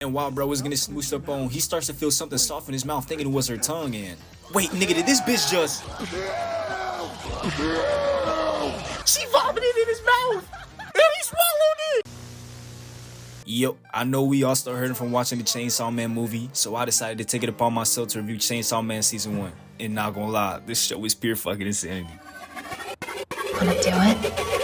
And while bro was getting smooshed up on, he starts to feel something soft in his mouth, thinking it was her tongue. And wait, nigga, did this bitch just? She vomited in his mouth, and he swallowed it. Yep, I know we all still hurting from watching the Chainsaw Man movie, so I decided to take it upon myself to review Chainsaw Man Season 1. And not gonna lie, this show is pure fucking insanity. Wanna do it?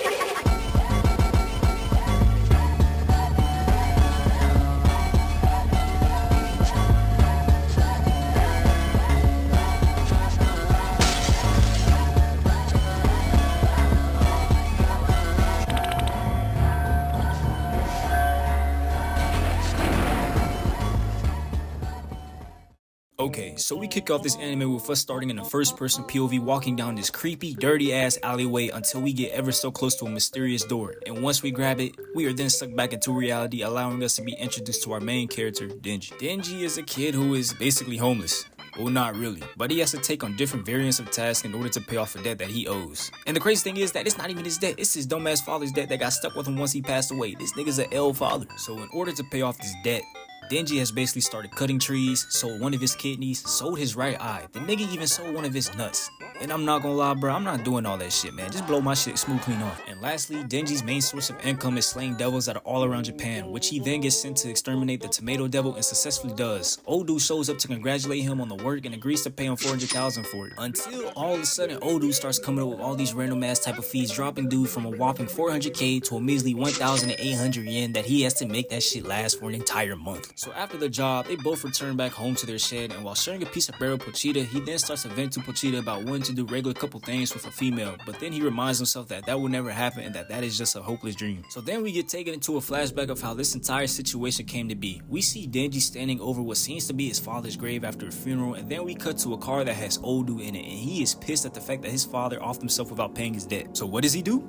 Okay, so we kick off this anime with us starting in a first-person POV walking down this creepy, dirty-ass alleyway until we get ever so close to a mysterious door. And once we grab it, we are then sucked back into reality, allowing us to be introduced to our main character, Denji. Denji is a kid who is basically homeless. Well, not really, but he has to take on different variants of tasks in order to pay off a debt that he owes. And the crazy thing is that it's not even his debt, it's his dumbass father's debt that got stuck with him once he passed away. This nigga's an L father. So in order to pay off this debt, Denji has basically started cutting trees, sold one of his kidneys, sold his right eye. The nigga even sold one of his nuts. And I'm not gonna lie, bro, I'm not doing all that shit, man. Just blow my shit smooth clean off. And lastly, Denji's main source of income is slaying devils that are all around Japan, which he then gets sent to exterminate the tomato devil and successfully does. Odu shows up to congratulate him on the work and agrees to pay him 400,000 for it. Until all of a sudden, Odu starts coming up with all these random ass type of fees, dropping dude from a whopping 400k to a measly 1,800 yen that he has to make that shit last for an entire month. So after the job, they both return back home to their shed, and while sharing a piece of bread with Pochita, he then starts to vent to Pochita about wanting to do regular couple things with a female, but then he reminds himself that that will never happen and that is just a hopeless dream. So then we get taken into a flashback of how this entire situation came to be. We see Denji standing over what seems to be his father's grave after a funeral, and then we cut to a car that has Odu in it, and he is pissed at the fact that his father offed himself without paying his debt. So what does he do?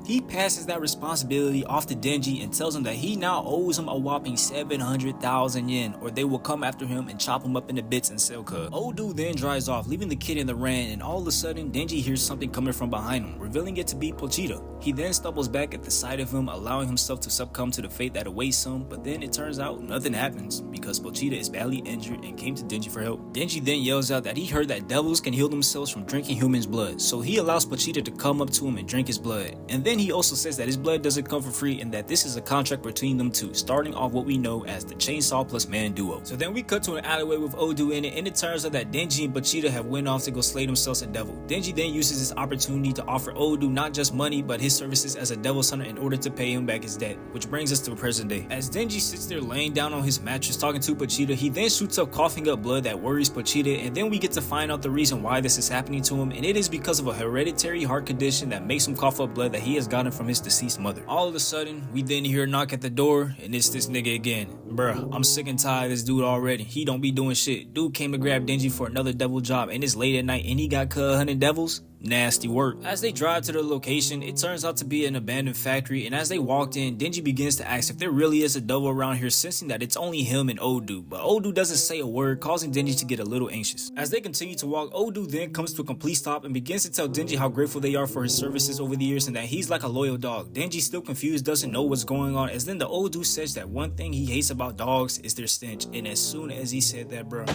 He passes that responsibility off to Denji and tells him that he now owes him a whopping 700,000 yen, or they will come after him and chop him up into bits and sell cub. Odu then drives off, leaving the kid in the rain, and all of a sudden Denji hears something coming from behind him, revealing it to be Pochita. He then stumbles back at the sight of him, allowing himself to succumb to the fate that awaits him, but then it turns out nothing happens because Pochita is badly injured and came to Denji for help. Denji then yells out that he heard that devils can heal themselves from drinking humans' blood, so he allows Pochita to come up to him and drink his blood. And then he also says that his blood doesn't come for free and that this is a contract between them two, starting off what we know as the Chainsaw plus Man duo. So then we cut to an alleyway with Odu in it, and it turns out that Denji and Pochita have went off to go slay themselves a devil. Denji then uses this opportunity to offer Odu not just money but his services as a devil's hunter in order to pay him back his debt, which brings us to the present day. As Denji sits there laying down on his mattress talking to Pochita, he then shoots up coughing up blood that worries Pochita, and then we get to find out the reason why this is happening to him, and it is because of a hereditary heart condition that makes him cough up blood that he has gotten from his deceased mother. All of a sudden, we then hear a knock at the door, and it's this nigga again. Bruh, I'm sick and tired of this dude already. He don't be doing shit. Dude came to grab Denji for another devil job, and it's late at night, and he got cut hunting devils? Nasty work. As they drive to the location, it turns out to be an abandoned factory, and as they walked in, Denji begins to ask if there really is a devil around here, sensing that it's only him and Odu, but Odu doesn't say a word, causing Denji to get a little anxious. As they continue to walk, Odu then comes to a complete stop and begins to tell Denji how grateful they are for his services over the years and that he's like a loyal dog. Denji, still confused, doesn't know what's going on, as then the Odu says that one thing he hates about dogs is their stench, and as soon as he said that, bro,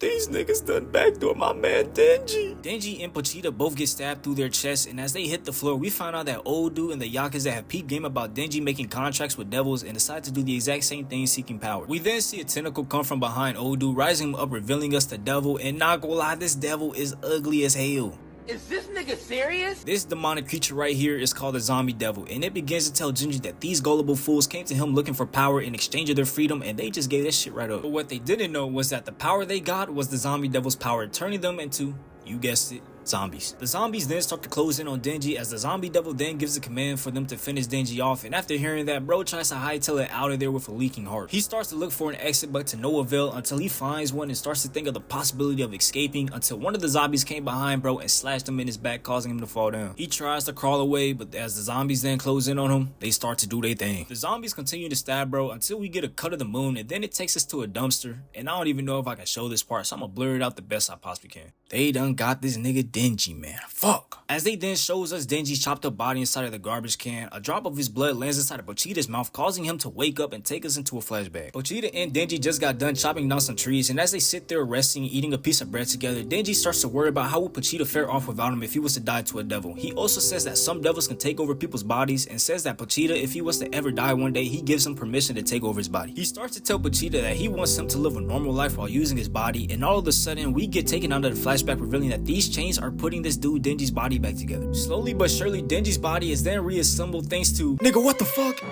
these niggas done backdoor my man Denji. Denji and Pochita both get stabbed through their chests, and as they hit the floor, we find out that Odu and the Yakuza have peeped game about Denji making contracts with devils and decide to do the exact same thing, seeking power. We then see a tentacle come from behind Odu, rising him up, revealing us the devil, and not gonna lie, this devil is ugly as hell. Is this nigga serious? This demonic creature right here is called the zombie devil, and it begins to tell Denji that these gullible fools came to him looking for power in exchange of their freedom, and they just gave that shit right up. But what they didn't know was that the power they got was the zombie devil's power, turning them into, you guessed it, Zombies. The zombies then start to close in on Denji as the zombie devil then gives a command for them to finish Denji off, and after hearing that, bro tries to hightail it out of there with a leaking heart. He starts to look for an exit but to no avail until he finds one and starts to think of the possibility of escaping until one of the zombies came behind bro and slashed him in his back, causing him to fall down. He tries to crawl away, but as the zombies then close in on him, they start to do their thing. The zombies continue to stab bro until we get a cut of the moon, and then it takes us to a dumpster, and I don't even know if I can show this part, so I'm gonna blur it out the best I possibly can. They done got this nigga Denji, man. Fuck. As they then shows us Denji's chopped up body inside of the garbage can, a drop of his blood lands inside of Pochita's mouth, causing him to wake up and take us into a flashback. Pochita and Denji just got done chopping down some trees, and as they sit there resting, eating a piece of bread together, Denji starts to worry about how would Pochita fare off without him if he was to die to a devil. He also says that some devils can take over people's bodies, and says that Pochita, if he was to ever die one day, he gives him permission to take over his body. He starts to tell Pochita that he wants him to live a normal life while using his body, and all of a sudden, we get taken out of the flashback, revealing that these chains are putting this dude Denji's body back together. Slowly but surely, Denji's body is then reassembled thanks to nigga, what the fuck?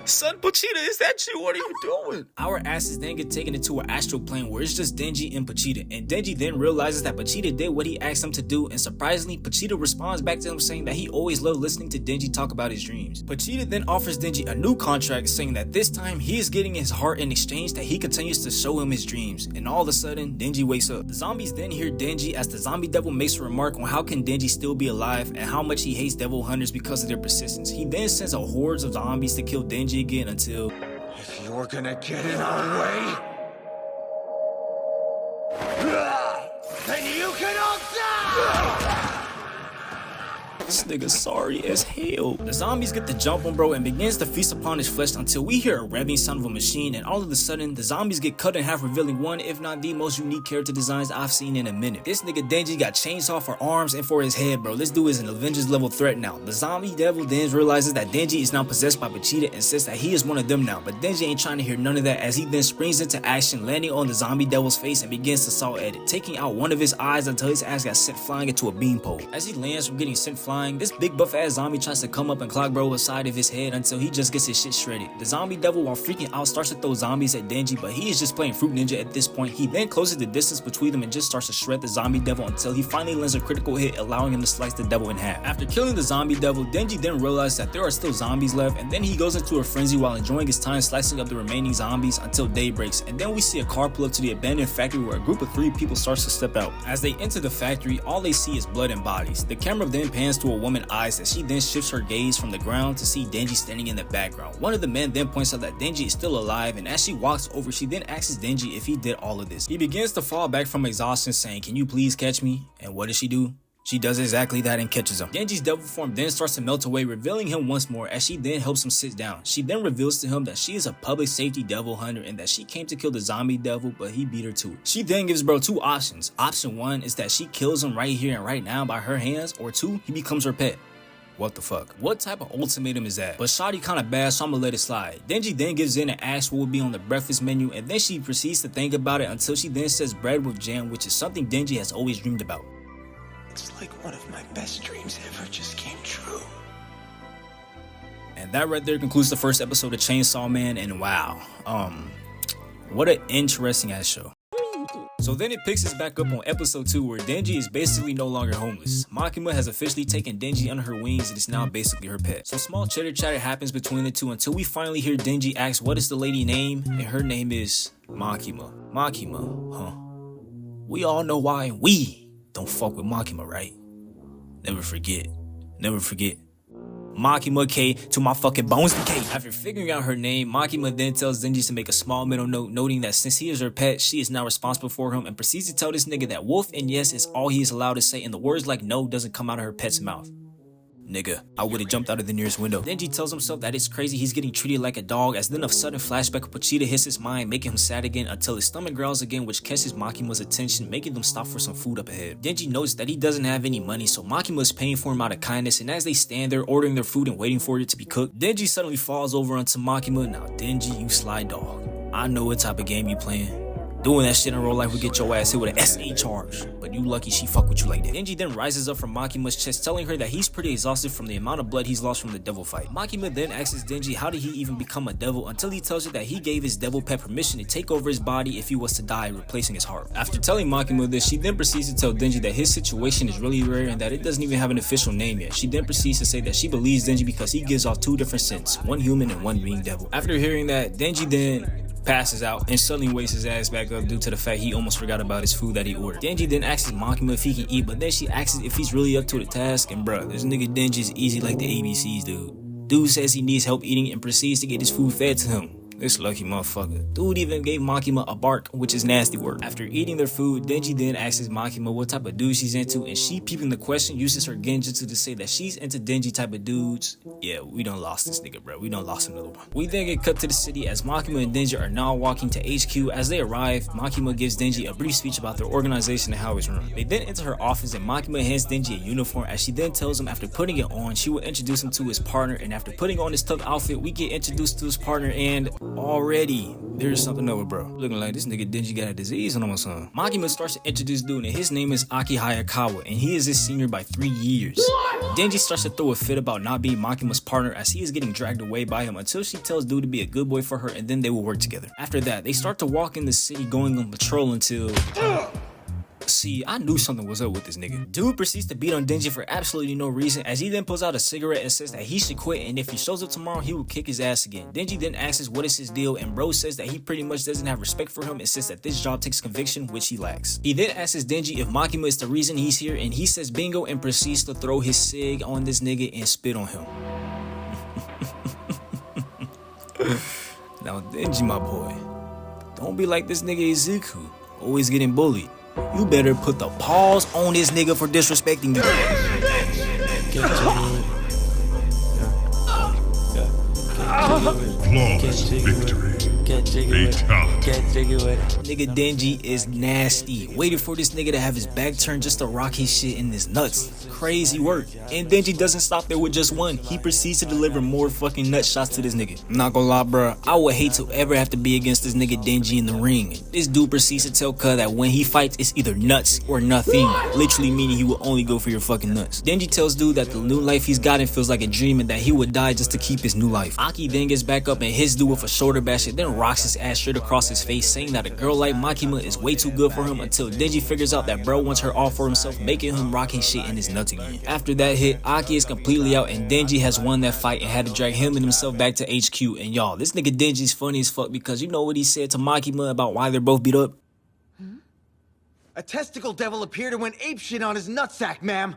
Son, Pochita, is that you? What are you doing? Our asses then get taken into an astral plane where it's just Denji and Pochita, and Denji then realizes that Pochita did what he asked him to do, and surprisingly, Pochita responds back to him saying that he always loved listening to Denji talk about his dreams. Pochita then offers Denji a new contract, saying that this time he is getting his heart in exchange that he continues to show him his dreams, and all of a sudden, Denji wakes up. The zombies then hear Denji as the zombie devil makes a remark on how can Denji still be alive and how much he hates devil hunters because of their persistence. He then sends a horde of zombies to kill Denji again until if you're gonna get in our way, then you can all die! this nigga sorry as hell. The zombies get the jump on bro and begins to feast upon his flesh until we hear a revving sound of a machine, and all of a sudden the zombies get cut in half, revealing one if not the most unique character designs I've seen in a minute. This nigga Denji got chainsaw for arms and for his head, bro. This dude is an Avengers level threat now. The zombie devil then realizes that Denji is now possessed by Pochita and says that he is one of them now, but Denji ain't trying to hear none of that as he then springs into action, landing on the zombie devil's face and begins to saw at it, taking out one of his eyes until his ass got sent flying into a beanpole. As he lands from getting sent flying, this big buff ass zombie tries to come up and clock bro aside of his head until he just gets his shit shredded. The zombie devil, while freaking out, starts to throw zombies at Denji, but he is just playing Fruit Ninja at this point. He then closes the distance between them and just starts to shred the zombie devil until he finally lands a critical hit, allowing him to slice the devil in half. After killing the zombie devil, Denji then realizes that there are still zombies left, and then he goes into a frenzy while enjoying his time slicing up the remaining zombies until day breaks, and then we see a car pull up to the abandoned factory where a group of 3 people starts to step out. As they enter the factory, all they see is blood and bodies. The camera then pans to a woman's eyes as she then shifts her gaze from the ground to see Denji standing in the background. One of the men then points out that Denji is still alive, and as she walks over, she then asks Denji if he did all of this. He begins to fall back from exhaustion, saying, "Can you please catch me?" And what does she do? She does exactly that and catches him. Denji's devil form then starts to melt away, revealing him once more as she then helps him sit down. She then reveals to him that she is a public safety devil hunter and that she came to kill the zombie devil, but he beat her to it. She then gives bro 2 options. Option 1 is that she kills him right here and right now by her hands, or 2, he becomes her pet. What the fuck? What type of ultimatum is that? But Shawty kinda bad, so I'ma let it slide. Denji then gives in and asks what would be on the breakfast menu, and then she proceeds to think about it until she then says bread with jam, which is something Denji has always dreamed about. It's like one of my best dreams ever just came true. And that right there concludes the first episode of Chainsaw Man, and wow, what an interesting ass show. So then it picks us back up on episode 2 where Denji is basically no longer homeless. Makima has officially taken Denji under her wings and is now basically her pet. So small chitter chatter happens between the two until we finally hear Denji ask what is the lady name, and her name is Makima. Makima, huh? We all know why we don't fuck with Makima, right? Never forget. Never forget. Makima K to my fucking bones decay. After figuring out her name, Makima then tells Denji to make a small middle note, noting that since he is her pet, she is now responsible for him, and proceeds to tell this nigga that wolf and yes is all he is allowed to say, and the words like no doesn't come out of her pet's mouth. Nigga, I would've jumped out of the nearest window. Denji tells himself that it's crazy he's getting treated like a dog, as then a sudden flashback of Pochita hits his mind, making him sad again until his stomach growls again, which catches Makima's attention, making them stop for some food up ahead. Denji notes that he doesn't have any money, so Makima is paying for him out of kindness, and as they stand there ordering their food and waiting for it to be cooked, Denji suddenly falls over onto Makima. Now Denji, you sly dog. I know what type of game you playing. Doing that shit in real life would get your ass hit with an SA charge, but You lucky she fuck with you like that. Denji then rises up from Makima's chest, telling her that he's pretty exhausted from the amount of blood he's lost from the devil fight. Makima then asks Denji how did he even become a devil, until he tells her that he gave his devil pet permission to take over his body if he was to die, replacing his heart. After telling Makima this, she then proceeds to tell Denji that his situation is really rare and that it doesn't even have an official name yet. She then proceeds to say that she believes Denji because he gives off two different scents, one human and one being devil. After hearing that, Denji then passes out and suddenly wakes his ass back up due to the fact he almost forgot about his food that he ordered. Denji then asks Makima if he can eat, but then she asks if he's really up to the task, and bruh, this nigga Denji is easy like the ABCs, dude. Dude says he needs help eating and proceeds to get his food fed to him. This lucky motherfucker. Dude even gave Makima a bark, which is nasty work. After eating their food, Denji then asks Makima what type of dude she's into, and she, peeping the question, uses her genjutsu to say that she's into Denji type of dudes. Yeah, we done lost this nigga, bro. We done lost another one. We then get cut to the city as Makima and Denji are now walking to HQ. As they arrive, Makima gives Denji a brief speech about their organization and how it's run. They then enter her office and Makima hands Denji a uniform, as she then tells him after putting it on, she will introduce him to his partner, and after putting on his tough outfit, we get introduced to his partner, and already there's something over, bro. Looking like this nigga Denji got a disease on him or something. Makima starts to introduce dude, and his name is Aki Hayakawa, and he is his senior by 3 years. Denji starts to throw a fit about not being Makima's partner as he is getting dragged away by him until she tells dude to be a good boy for her, and then they will work together. After that, they start to walk in the city going on patrol until... See, I knew something was up with this nigga. Dude proceeds to beat on Denji for absolutely no reason, as he then pulls out a cigarette and says that he should quit, and if he shows up tomorrow, he will kick his ass again. Denji then asks what is his deal, and bro says that he pretty much doesn't have respect for him and says that this job takes conviction, which he lacks. He then asks Denji if Makima is the reason he's here, and he says bingo and proceeds to throw his cig on this nigga and spit on him. Now Denji, my boy, don't be like this nigga Izuku, always getting bullied. You better put the pause on this nigga for disrespecting you. Flawless victory. Nigga Denji is nasty. Waiting for this nigga to have his back turned just to rock his shit in his nuts. Crazy work. And Denji doesn't stop there with just one. He proceeds to deliver more fucking nut shots to this nigga. I'm not gonna lie, bro. I would hate to ever have to be against this nigga Denji in the ring. This dude proceeds to tell Ka that when he fights, it's either nuts or nothing. Literally meaning he will only go for your fucking nuts. Denji tells dude that the new life he's gotten feels like a dream and that he would die just to keep his new life. Aki then gets back up and hits dude with a shoulder bash and then rocks his ass straight across his face, saying that a girl like Makima is way too good for him, until Denji figures out that bro wants her all for himself, making him rock his shit in his nuts again. After that hit, Aki is completely out and Denji has won that fight and had to drag him and himself back to HQ. And y'all, this nigga Denji's funny as fuck because you know what he said to Makima about why they're both beat up? A testicle devil appeared and went apeshit on his nutsack, ma'am.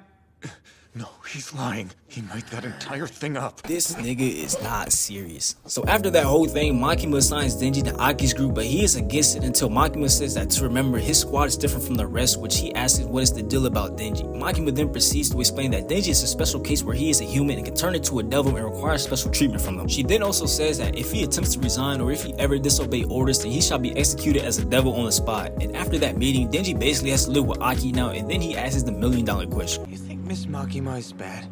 No, he's lying. He made that entire thing up. This nigga is not serious. So after that whole thing, Makima assigns Denji to Aki's group, but he is against it until Makima says that to remember his squad is different from the rest, which he asks what is the deal about Denji. Makima then proceeds to explain that Denji is a special case where he is a human and can turn into a devil and requires special treatment from them. She then also says that if he attempts to resign or if he ever disobey orders, then he shall be executed as a devil on the spot. And after that meeting, Denji basically has to live with Aki now, and then he asks the $1 million question. You think Miss Makima is bad?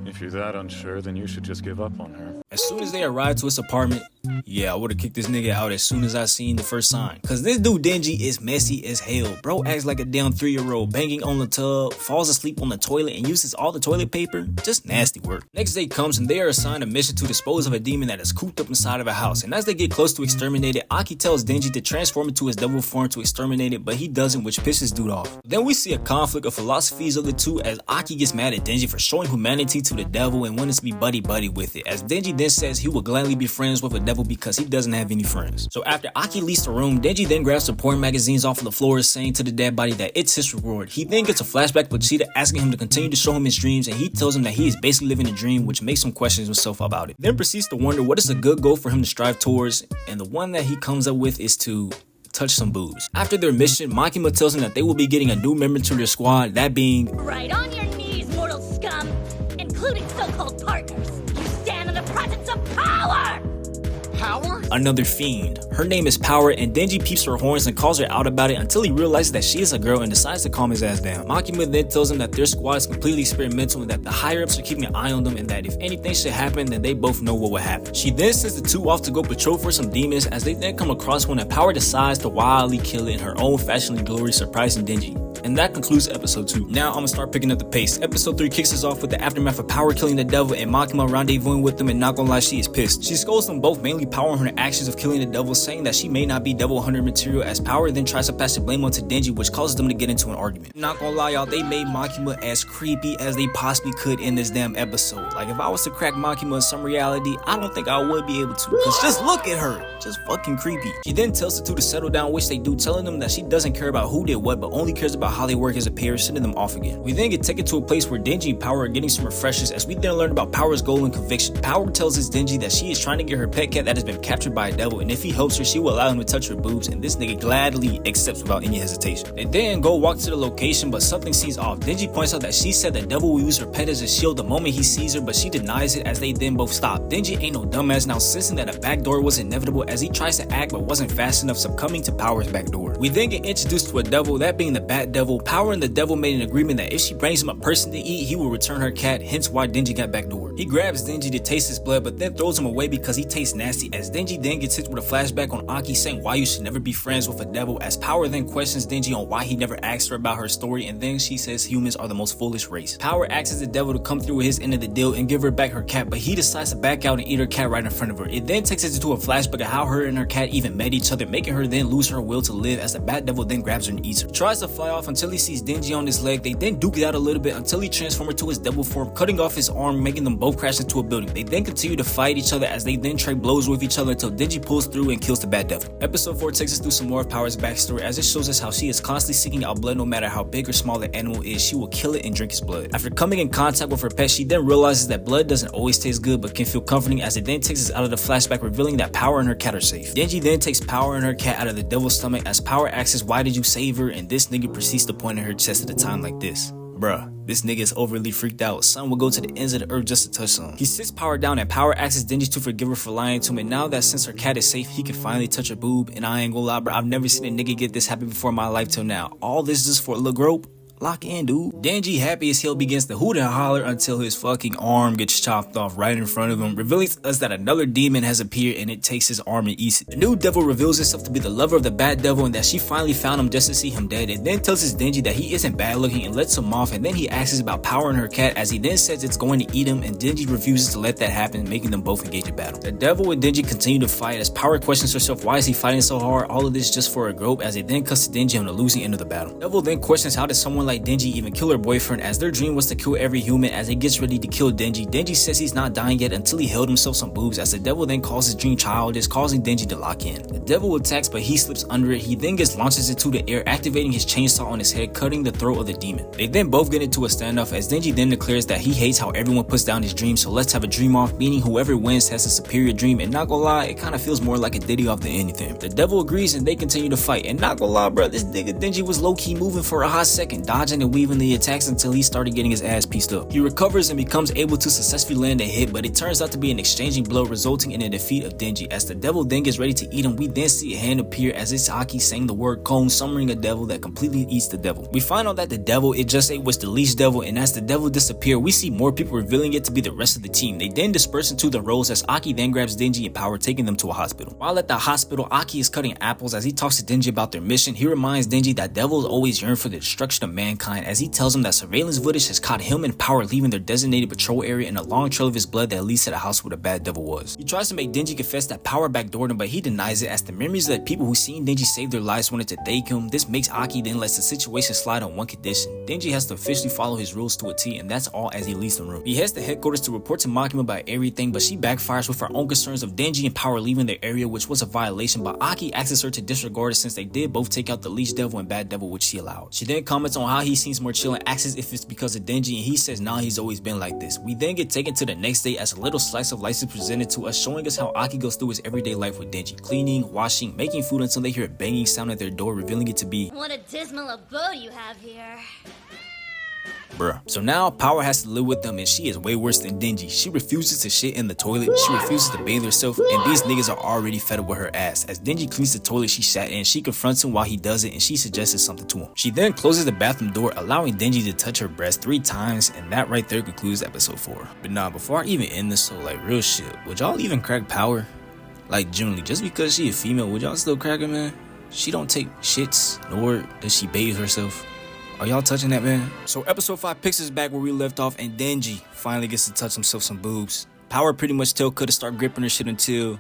If you're that unsure, then you should just give up on her. As soon as they arrive to his apartment, yeah, I would've kicked this nigga out as soon as I seen the first sign. Cause this dude Denji is messy as hell. Bro acts like a damn 3-year-old, banging on the tub, falls asleep on the toilet, and uses all the toilet paper. Just nasty work. Next day comes and they are assigned a mission to dispose of a demon that is cooped up inside of a house. And as they get close to exterminate it, Aki tells Denji to transform into his devil form to exterminate it, but he doesn't, which pisses dude off. Then we see a conflict of philosophies of the two as Aki gets mad at Denji for showing humanity to the devil and wanting to be buddy-buddy with it, as Denji then says he would gladly be friends with a devil because he doesn't have any friends. So after Aki leaves the room, Denji then grabs the porn magazines off of the floor, saying to the dead body that it's his reward. He then gets a flashback with Cheetah asking him to continue to show him his dreams, and he tells him that he is basically living a dream, which makes him question himself about it. Then proceeds to wonder what is a good goal for him to strive towards, and the one that he comes up with is to touch some boobs. After their mission, Makima tells him that they will be getting a new member to their squad, that being right on your knees, mortal scum, including so-called partners. You stand in the presence of power! Power? another fiend. Her name is Power, and Denji peeps her horns and calls her out about it until he realizes that she is a girl and decides to calm his ass down. Makima then tells him that their squad is completely experimental and that the higher-ups are keeping an eye on them, and that if anything should happen, then they both know what will happen. She then sends the two off to go patrol for some demons, as they then come across one that Power decides to wildly kill it in her own fashionably glory, surprising Denji. And that concludes episode 2. Now I'm gonna start picking up the pace. Episode 3 kicks us off with the aftermath of Power killing the devil and Makima rendezvousing with them, and not gonna lie, she is pissed. She scolds them both, mainly Power on her actions of killing the devil, saying that she may not be devil hunter material, as Power then tries to pass the blame onto Denji, which causes them to get into an argument. Not gonna lie, y'all, they made Makima as creepy as they possibly could in this damn episode. Like, if I was to crack Makima in some reality, I don't think I would be able to, because just look at her, just fucking creepy. She then tells the two to settle down, which they do, telling them that she doesn't care about who did what, but only cares about how they work as a pair, sending them off again. We then get taken to a place where Denji and Power are getting some refreshers, as we then learn about Power's goal and conviction. Power tells us Denji that she is trying to get her pet cat that has been captured by a devil, and if he helps her, she will allow him to touch her boobs, and this nigga gladly accepts without any hesitation. They then go walk to the location, but something seems off. Denji points out that she said the devil will use her pet as a shield the moment he sees her, but she denies it, as they then both stop. Denji ain't no dumbass, now sensing that a back door was inevitable, as he tries to act but wasn't fast enough, succumbing to Power's back door. We then get introduced to a devil, that being the Bat Devil. Power and the devil made an agreement that if she brings him a person to eat, he will return her cat, hence why Denji got backdoored. He grabs Denji to taste his blood, but then throws him away because he tastes nasty, as Denji then gets hit with a flashback on Aki saying why you should never be friends with a devil, as Power then questions Denji on why he never asked her about her story, and then she says humans are the most foolish race. Power asks the devil to come through with his end of the deal and give her back her cat, but he decides to back out and eat her cat right in front of her. It then takes us into a flashback of how her and her cat even met each other, making her then lose her will to live, as the Bat Devil then grabs her and eats her. Tries to fly off until he sees Denji on his leg. They then duke it out a little bit until he transforms her to his devil form, cutting off his arm, making them both crash into a building. They then continue to fight each other, as they then trade blows with each other until Denji pulls through and kills the Bat Devil. Episode 4 takes us through some more of Power's backstory, as it shows us how she is constantly seeking out blood. No matter how big or small the animal is, she will kill it and drink its blood. After coming in contact with her pet, she then realizes that blood doesn't always taste good but can feel comforting, as it then takes us out of the flashback, revealing that Power and her cat are safe. Denji then takes Power and her cat out of the devil's stomach, as Power asks why did you save her, and this nigga proceeds to point at her chest at a time like this. Bruh, this nigga is overly freaked out. Son will go to the ends of the earth just to touch some. He sits Power down, and Power asks Denji to forgive her for lying to him, and now that since her cat is safe, he can finally touch her boob. And I ain't gonna lie, bro, I've never seen a nigga get this happy before in my life till now. All this just for a little grope? Lock in, dude. Denji, happy as hell, begins to hoot and holler until his fucking arm gets chopped off right in front of him, revealing to us that another demon has appeared and it takes his arm and eats it. The new devil reveals himself to be the lover of the Bat Devil, and that she finally found him just to see him dead. It then tells us Denji that he isn't bad looking and lets him off, and then he asks about Power and her cat, as he then says it's going to eat him, and Denji refuses to let that happen, making them both engage in battle. The devil and Denji continue to fight, as Power questions herself why is he fighting so hard, all of this just for a grope, as it then cuts to Denji on the losing end of the battle. The devil then questions how does someone like Denji even kill her boyfriend, as their dream was to kill every human. As he gets ready to kill Denji, Denji says he's not dying yet until he held himself some boobs, as the devil then calls his dream childish, causing Denji to lock in. The devil attacks, but he slips under it. He then gets launches into the air, activating his chainsaw on his head, cutting the throat of the demon. They then both get into a standoff, as Denji then declares that he hates how everyone puts down his dream, so let's have a dream off, meaning whoever wins has a superior dream. And not gonna lie, it kind of feels more like a Diddy off than anything. The devil agrees, and they continue to fight. And not gonna lie, bro, this nigga Denji was low-key moving for a hot second, dodging and weaving the attacks until he started getting his ass pieced up. He recovers and becomes able to successfully land a hit, but it turns out to be an exchanging blow, resulting in a defeat of Denji. As the devil then gets ready to eat him, we then see a hand appear as it's Aki saying the word cone, summoning a devil that completely eats the devil. We find out that the devil it just ate was the leash devil, and as the devil disappears, we see more people, revealing it to be the rest of the team. They then disperse into the rows, as Aki then grabs Denji and Power, taking them to a hospital. While at the hospital, Aki is cutting apples. As he talks to Denji about their mission, he reminds Denji that devils always yearn for the destruction of mankind, as he tells him that surveillance footage has caught him and Power leaving their designated patrol area and a long trail of his blood that leads to the house where the Bat Devil was. He tries to make Denji confess that Power backdoored him, but he denies it, as the memories of the people who seen Denji save their lives wanted to thank him. This makes Aki then lets the situation slide on one condition: Denji has to officially follow his rules to a T, and that's all. As he leaves the room, he heads to headquarters to report to Makima about everything, but she backfires with her own concerns of Denji and Power leaving their area, which was a violation, but Aki asks her to disregard it since they did both take out the Leech Devil and Bat Devil, which she allowed. She then comments on how he seems more chill and asks if it's because of Denji, and he says nah, he's always been like this. We then get taken to the next day, as a little slice of life is presented to us, showing us how Aki goes through his everyday life with Denji, cleaning, washing, making food, until they hear a banging sound at their door, revealing it to be What a dismal abode you have here. bruh. So now Power has to live with them, and she is way worse than Denji. She refuses to shit in the toilet, she refuses to bathe herself, and these niggas are already fed up with her ass. As Denji cleans the toilet she sat in, she confronts him while he does it, and she suggests something to him. She then closes the bathroom door, allowing Denji to touch her breast 3 times, and that right there concludes episode 4. But nah, before I even end this, so like real shit, would y'all even crack Power? Like generally, just because she a female, would y'all still crack her, man? She don't take shits, nor does she bathe herself. Are y'all touching that, man? So episode 5 picks us back where we left off, and Denji finally gets to touch himself some boobs. Power pretty much still could've started gripping her shit until...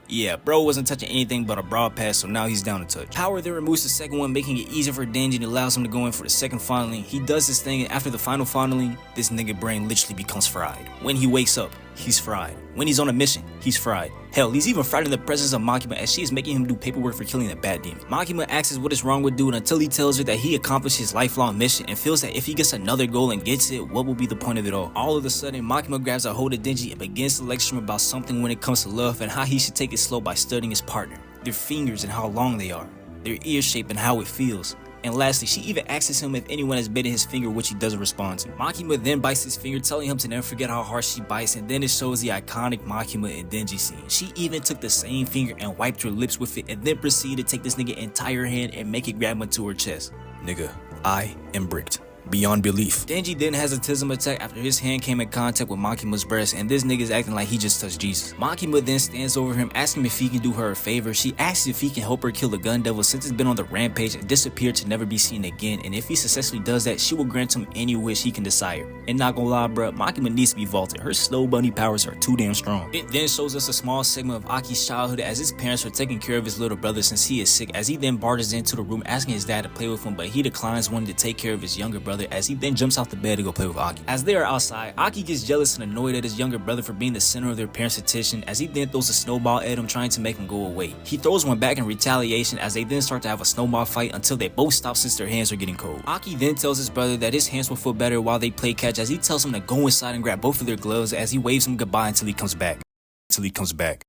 yeah, bro wasn't touching anything but a broad pass, so now he's down to touch. Power then removes the second one, making it easier for Denji and allows him to go in for the second fondling. He does this thing, and after the final fondling, this nigga brain literally becomes fried. When he wakes up, he's fried. When he's on a mission, he's fried. Hell, he's even fried in the presence of Makima as she is making him do paperwork for killing a bad demon. Makima asks what is wrong with dude until he tells her that he accomplished his lifelong mission and feels that if he gets another goal and gets it, what will be the point of it all? All of a sudden, Makima grabs a hold of Denji and begins to lecture him about something when it comes to love and how he should take it slow by studying his partner, their fingers and how long they are, their ear shape and how it feels. And lastly, she even asks him if anyone has bitten his finger, which he doesn't respond to. Makima then bites his finger, telling him to never forget how hard she bites, and then it shows the iconic Makima and Denji scene. She even took the same finger and wiped her lips with it, and then proceeded to take this nigga entire hand and make it grab onto her chest. Nigga, I am bricked. Beyond belief. Denji then has a tism attack after his hand came in contact with Makima's breast, and this nigga's acting like he just touched Jesus. Makima then stands over him, asking him if he can do her a favor. She asks if he can help her kill the gun devil since it's been on the rampage and disappeared to never be seen again, and if he successfully does that, she will grant him any wish he can desire. And not gonna lie, bruh, Makima needs to be vaulted. Her snow bunny powers are too damn strong. It then shows us a small segment of Aki's childhood as his parents are taking care of his little brother since he is sick, as he then barges into the room asking his dad to play with him, but he declines wanting to take care of his younger brother as he then jumps off the bed to go play with Aki. As they are outside, Aki gets jealous and annoyed at his younger brother for being the center of their parents' attention as he then throws a snowball at him, trying to make him go away. He throws one back in retaliation as they then start to have a snowball fight until they both stop since their hands are getting cold. Aki then tells his brother that his hands will feel better while they play catch as he tells him to go inside and grab both of their gloves as he waves him goodbye until he comes back. Until he comes back.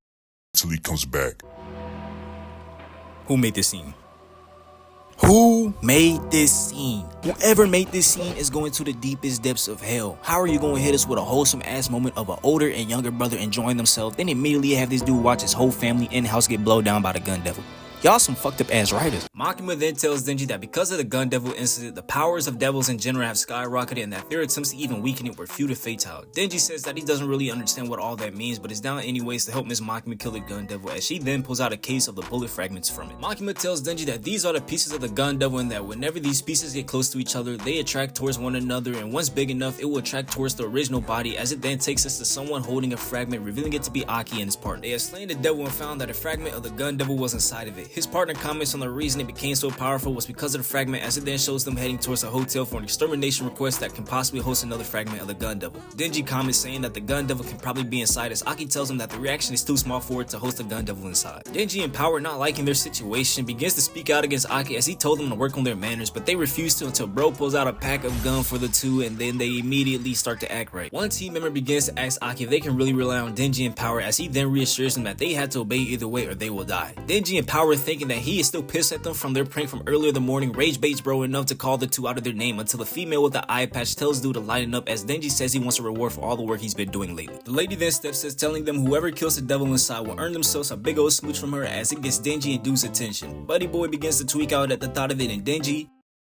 Until he comes back. Who made this scene? Who made this scene? Whoever made this scene is going to the deepest depths of hell. How are you going to hit us with a wholesome ass moment of an older and younger brother enjoying themselves, then immediately have this dude watch his whole family in the house get blown down by the gun devil? Y'all some fucked up ass writers. Makima then tells Denji that because of the gun devil incident, the powers of devils in general have skyrocketed and that their attempts to even weaken it were few to fatal. Denji says that he doesn't really understand what all that means, but is down anyways to help Miss Makima kill the gun devil as she then pulls out a case of the bullet fragments from it. Makima tells Denji that these are the pieces of the gun devil and that whenever these pieces get close to each other, they attract towards one another, and once big enough, it will attract towards the original body as it then takes us to someone holding a fragment, revealing it to be Aki and his partner. They have slain the devil and found that a fragment of the gun devil was inside of it. His partner comments on the reason it became so powerful was because of the fragment, as it then shows them heading towards a hotel for an extermination request that can possibly host another fragment of the gun devil. Denji comments saying that the gun devil can probably be inside as Aki tells him that the reaction is too small for it to host a gun devil inside. Denji and Power, not liking their situation, begins to speak out against Aki as he told them to work on their manners, but they refuse to until bro pulls out a pack of gum for the two, and then they immediately start to act right. One team member begins to ask Aki if they can really rely on Denji and Power as he then reassures them that they had to obey either way or they will die. Denji and Power, thinking that he is still pissed at them from their prank from earlier in the morning, rage baits bro enough to call the two out of their name until the female with the eye patch tells dude to lighten up as Denji says he wants a reward for all the work he's been doing lately. The lady then steps in, telling them whoever kills the devil inside will earn themselves a big old smooch from her as it gets Denji and dude's attention. Buddy boy begins to tweak out at the thought of it, and Denji,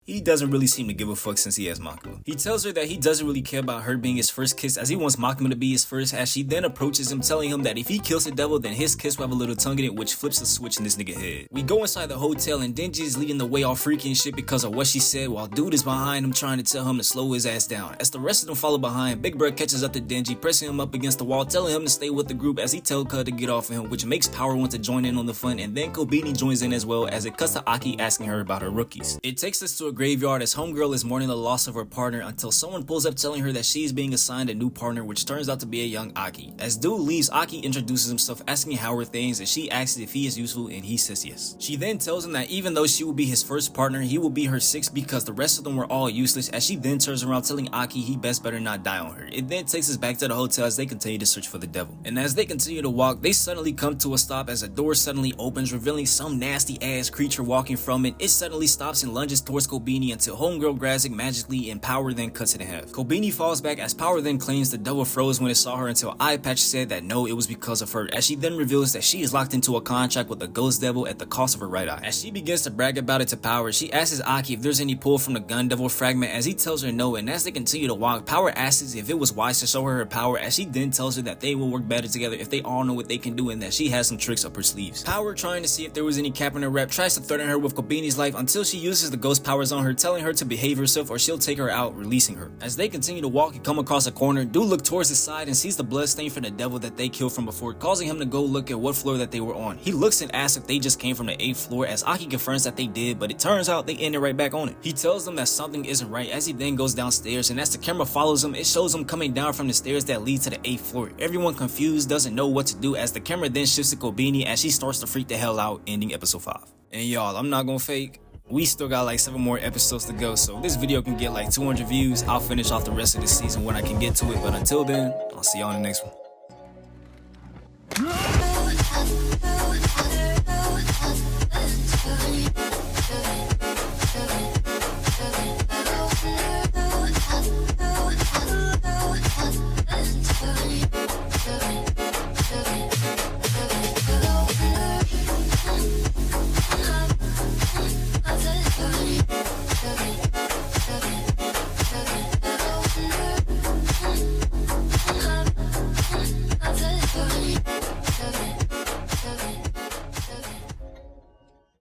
he doesn't really seem to give a fuck since he has Makima. He tells her that he doesn't really care about her being his first kiss as he wants Makima to be his first, as she then approaches him telling him that if he kills the devil then his kiss will have a little tongue in it, which flips the switch in this nigga head. We go inside the hotel and Denji is leading the way all freaky and shit because of what she said, while dude is behind him trying to tell him to slow his ass down. As the rest of them follow behind, Big Bird catches up to Denji, pressing him up against the wall, telling him to stay with the group as he tells Cud to get off of him, which makes Power want to join in on the fun, and then Kobeni joins in as well as it cuts to Aki asking her about her rookies. It takes us to a graveyard as Homegirl is mourning the loss of her partner until someone pulls up telling her that she is being assigned a new partner, which turns out to be a young Aki. As dude leaves, Aki introduces himself asking how are things, and she asks if he is useful and he says yes. She then tells him that even though she will be his first partner, he will be her sixth because the rest of them were all useless, as she then turns around telling Aki he best better not die on her. It then takes us back to the hotel as they continue to search for the devil. And as they continue to walk, they suddenly come to a stop as a door suddenly opens, revealing some nasty ass creature walking from it. It suddenly stops and lunges towards Kobeni until Homegirl grabs it magically and Power then cuts it in half. Kobeni falls back as Power then claims the devil froze when it saw her until Eye Patch said that no, it was because of her, as she then reveals that she is locked into a contract with the ghost devil at the cost of her right eye. As she begins to brag about it to Power, she asks Aki if there's any pull from the gun devil fragment, as he tells her no, and as they continue to walk, Power asks if it was wise to show her her power, as she then tells her that they will work better together if they all know what they can do and that she has some tricks up her sleeves. Power, trying to see if there was any cap in her rep, tries to threaten her with Kobeni's life until she uses the ghost powers on her, telling her to behave herself or she'll take her out, releasing her. As they continue to walk and come across a corner, dude looks towards his side and sees the bloodstain from the devil that they killed from before, causing him to go look at what floor that they were on. He looks and asks if they just came from the 8th floor, as Aki confirms that they did, but it turns out they ended right back on it. He tells them that something isn't right as he then goes downstairs, and as the camera follows him, it shows him coming down from the stairs that lead to the 8th floor. Everyone confused, doesn't know what to do, as the camera then shifts to Kobeni as she starts to freak the hell out, ending episode 5. And y'all, I'm not gonna fake, we still got like 7 more episodes to go, so if this video can get like 200 views, I'll finish off the rest of this season when I can get to it, but until then, I'll see y'all in the next one.